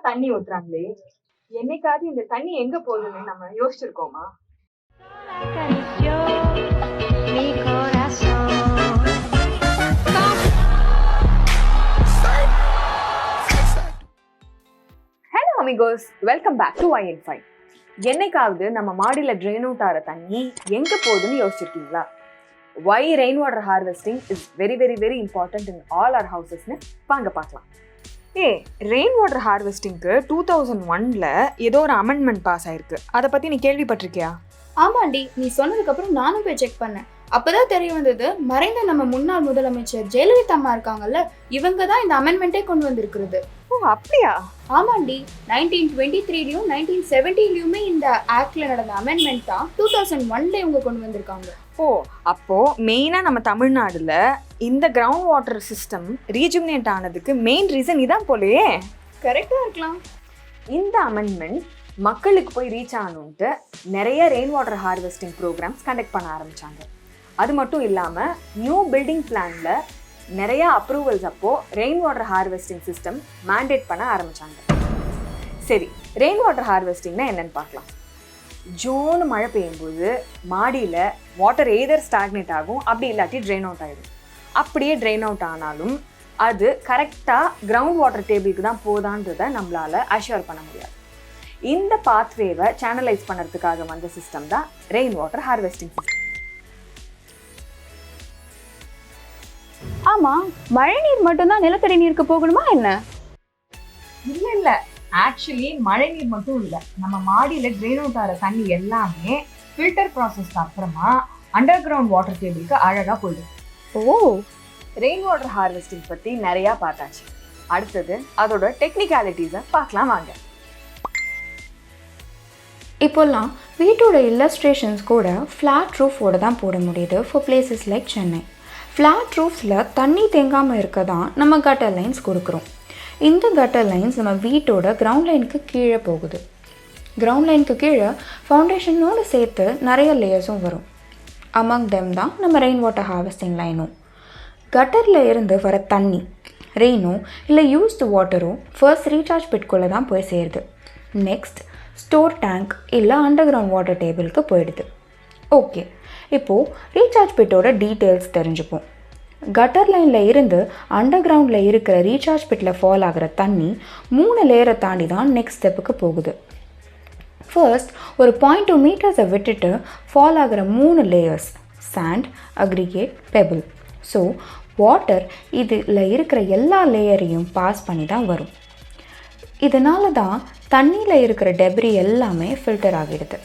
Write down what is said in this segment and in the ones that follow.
தண்ணி ஊத்துறாங்களே, என்னைக்காவது இந்த தண்ணி எங்க போகுதுன்னு நம்ம யோசிச்சிருக்கோமா? Hello amigos, welcome back to IN5. என்னைக்காவது நம்ம மாடியில ட்ரெயின் அவுட் ஆகிற தண்ணி எங்க போகுதுன்னு யோசிச்சிருக்கீங்களா? Why rainwater harvesting is very important in all our houses னு வாங்க பார்க்கலாம். ரெயின் வாட்டர் ஹார்வெஸ்டிங்க்கு 2001ல் ஏதோ ஒரு அமெண்ட்மெண்ட் பாஸ் ஆயிருக்கு. அதை பற்றி நீ கேள்விப்பட்டிருக்கியா? ஆமாண்டி, நீ சொன்னதுக்கப்புறம் நானும் போய் செக் பண்ணேன். அப்போதான் தெரிய வந்தது, மறைந்த நம்ம முன்னாள் முதலமைச்சர் ஜெயலலிதா அம்மா இருக்காங்கல்ல, இவங்க தான் இந்த அமெண்ட்மெண்ட்டே கொண்டு வந்திருக்கிறது. ஓ அப்படியா? ஆமாண்டி, 1923லையும் 1970லையுமே இந்த ஆக்ட்ல நடந்த அமெண்ட்மெண்ட் தான் 2001ல இவங்க கொண்டு வந்திருக்காங்க. ஓ, அப்போ மெயினாக நம்ம தமிழ்நாடுல இந்த கிரவுண்ட் வாட்டர் சிஸ்டம் ரீஜுமினேட் ஆனதுக்கு மெயின் ரீசன் இதான் போலயே. கரெக்டாக இருக்கலாம். இந்த அமெண்ட்மெண்ட் மக்களுக்கு போய் ரீச் ஆகணுன்ட்டு நிறைய rain water harvesting programmes conduct பண்ண ஆரம்பித்தாங்க. அது மட்டும் இல்லாமல் நியூ பில்டிங் பிளானில் நிறையா அப்ரூவல்ஸ் அப்போது rain water harvesting system mandate பண்ண ஆரம்பித்தாங்க. சரி, ரெயின் வாட்டர் ஹார்வெஸ்டிங்னா என்னென்னு பார்க்கலாம். ஜூன் மழை பெய்யும்போது மாடியில் வாட்டர் எய்தர் ஸ்டாக்னேட் ஆகும், அப்படி இல்லாட்டி ட்ரெயின் அவுட் ஆகிடும். அப்படியே ட்ரெயின் அவுட் ஆனாலும் அது கரெக்டாக கிரவுண்ட் வாட்டர் டேபிளுக்கு தான் போதான்றதை நம்மளால் அஷ்யூர் பண்ண முடியாது. இந்த பாத்வேவை சேனலைஸ் பண்ணுறதுக்காக வந்த சிஸ்டம் தான் ரெயின் வாட்டர் ஹார்வெஸ்டிங் சிஸ்டம். ஆமாம், மழை நீர் மட்டும்தான் நிலத்தடி நீருக்கு போகணுமா என்ன? இல்லை, ஆக்சுவலி மழை நீர் மட்டும் இல்லை, நம்ம மாடியில் ட்ரெயின் அவுட் ஆகிற தண்ணி எல்லாமே ஃபில்டர் ப்ராசஸ்க்கு அப்புறமா அண்டர் கிரவுண்ட் வாட்டர் டேபிளுக்கு அழகாக போயிடும். ஓ, ரெயின் வாட்டர் ஹார்வெஸ்டிங் பற்றி நிறையா பார்த்தாச்சு. அடுத்தது அதோட டெக்னிக்காலிட்டிஸை பார்க்கலாம் வாங்க. இப்போல்லாம் வீட்டோட இல்லஸ்ட்ரேஷன்ஸ் கூட ஃப்ளாட் ரூஃபோட தான் போட முடியுது for places like Chennai. Flat ரூஃப்ஸில் தண்ணி தேங்காமல் இருக்க தான் நம்ம கட்டர் லைன்ஸ் கொடுக்குறோம். இந்த கட்டர் லைன்ஸ் நம்ம வீட்டோட கிரவுண்ட் லைனுக்கு கீழே போகுது. கிரவுண்ட் லைனுக்கு கீழே ஃபவுண்டேஷனோடு சேர்த்து நிறைய லேயர்ஸும் வரும். அமங் தெம் தான் நம்ம ரெயின் வாட்டர் ஹார்வெஸ்டிங் லைனும். கட்டரில் இருந்து வர தண்ணி, ரெயினோ இல்லை யூஸ்டு வாட்டரோ ஃபர்ஸ்ட் ரீசார்ஜ் பிட்குள்ளே தான் போய் சேருது. நெக்ஸ்ட் ஸ்டோர் டேங்க் இல்லை அண்டர் கிரவுண்ட் வாட்டர் டேபிளுக்கு போயிடுது. ஓகே, இப்போது ரீசார்ஜ் பிட்டோட டீட்டெயில்ஸ் தெரிஞ்சுப்போம். கட்டர் லைனில் இருந்து அண்டர் கிரவுண்டில் இருக்கிற ரீசார்ஜ் பிட்டில் ஃபால் ஆகிற தண்ணி 3 லேயரை தாண்டி தான் நெக்ஸ்ட் ஸ்டெப்புக்கு போகுது. ஃபர்ஸ்ட் ஒரு 0.2 மீட்டர்ஸை விட்டுட்டு ஃபால் ஆகிற 3 layers sand, aggregate, pebble. So water இதில் இருக்கிற எல்லா லேயரையும் பாஸ் பண்ணி தான் வரும். இதனால தான் தண்ணியில் இருக்கிற டெப்ரி எல்லாமே ஃபில்டர் ஆகிடுது.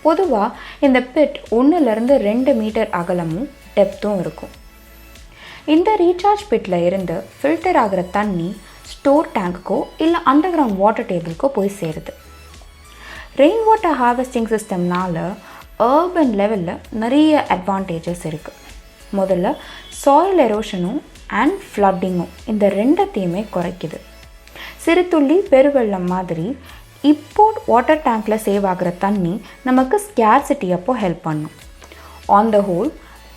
பொதுவாக இந்த பிட் 1லேருந்து 2 மீட்டர் அகலமும் டெப்த்தும் இருக்கும். இந்த ரீசார்ஜ் பிட்டில் இருந்து ஃபில்டர் ஆகிற தண்ணி ஸ்டோர் டேங்க்குக்கோ இல்லை அண்டர் கிரவுண்ட் வாட்டர் டேபிளுக்கோ போய் சேருது. ரெயின் வாட்டர் ஹார்வெஸ்டிங் சிஸ்டம்னால் அர்பன் லெவலில் நிறைய அட்வான்டேஜஸ் இருக்குது. முதல்ல சாயில் எரோஷனும் அண்ட் ஃப்ளட்டிங்கும் இந்த ரெண்டத்தையுமே குறைக்குது. சிறுதுள்ளி பெருவெள்ளம் மாதிரி இப்போது வாட்டர் டேங்க்கில் சேவ் ஆகிற தண்ணி நமக்கு ஸ்கேர்சிட்டி அப்போ ஹெல்ப் பண்ணும். On the whole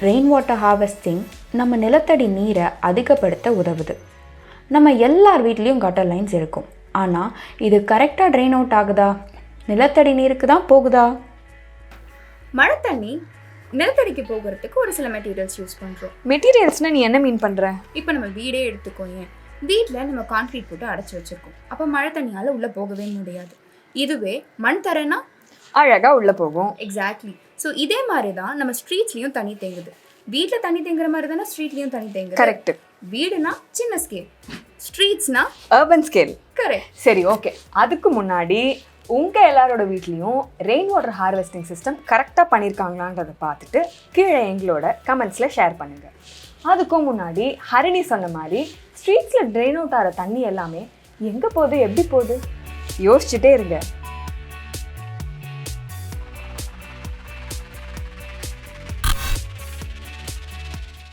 rain water harvesting நம்ம நிலத்தடி நீரை அதிகப்படுத்த உதவுது. நம்ம எல்லார் வீட்லேயும் கட்டர் லைன்ஸ் இருக்கும். ஆனால் இது கரெக்டாக ட்ரெயின் அவுட் ஆகுதா? நிலத்தடி நீருக்கு தான் போகுதா? மழை தண்ணி நிலத்தடிக்கு போகிறதுக்கு ஒரு சில மெட்டீரியல்ஸ் யூஸ் பண்ணுறோம். மெட்டீரியல்ஸ்னால் நீ என்ன மீன் பண்ணுற? இப்போ நம்ம வீடே எடுத்துக்கோங்க. வீட்டில் நம்ம கான்க்ரீட் போட்டு அடைச்சி வச்சுருக்கோம். அப்போ மழை தண்ணியால் உள்ளே போகவே முடியாது. இதுவே மண் தரேன்னா அழகாக உள்ளே போகும். எக்ஸாக்ட்லி. ஸோ இதே மாதிரி தான் நம்ம ஸ்ட்ரீட்ஸ்லேயும் தண்ணி தேங்குது. வீட்டில் தண்ணி தேங்குற மாதிரி தானே ஸ்ட்ரீட்லேயும் தண்ணி தேங்குது. கரெக்ட். வீடுனா சின்ன ஸ்கேல், ஸ்ட்ரீட்ஸ்னா அர்பன் ஸ்கேல். கரெக்ட். சரி, ஓகே. அதுக்கு முன்னாடி உங்கள் எல்லாரோட வீட்லேயும் ரெயின் வாட்டர் ஹார்வெஸ்டிங் சிஸ்டம் கரெக்டாக பண்ணியிருக்காங்களான்றதை பார்த்துட்டு கீழே எங்களோட கமெண்ட்ஸில் ஷேர் பண்ணுங்கள். அதுக்கும் முன்னாடி ஹரிணி சொன்ன மாதிரி ஸ்ட்ரீட்ஸில் ட்ரெயின் அவுட் ஆகிற தண்ணி எல்லாமே எங்கே போகுது, எப்படி போகுது யோசிச்சுட்டே இருங்க.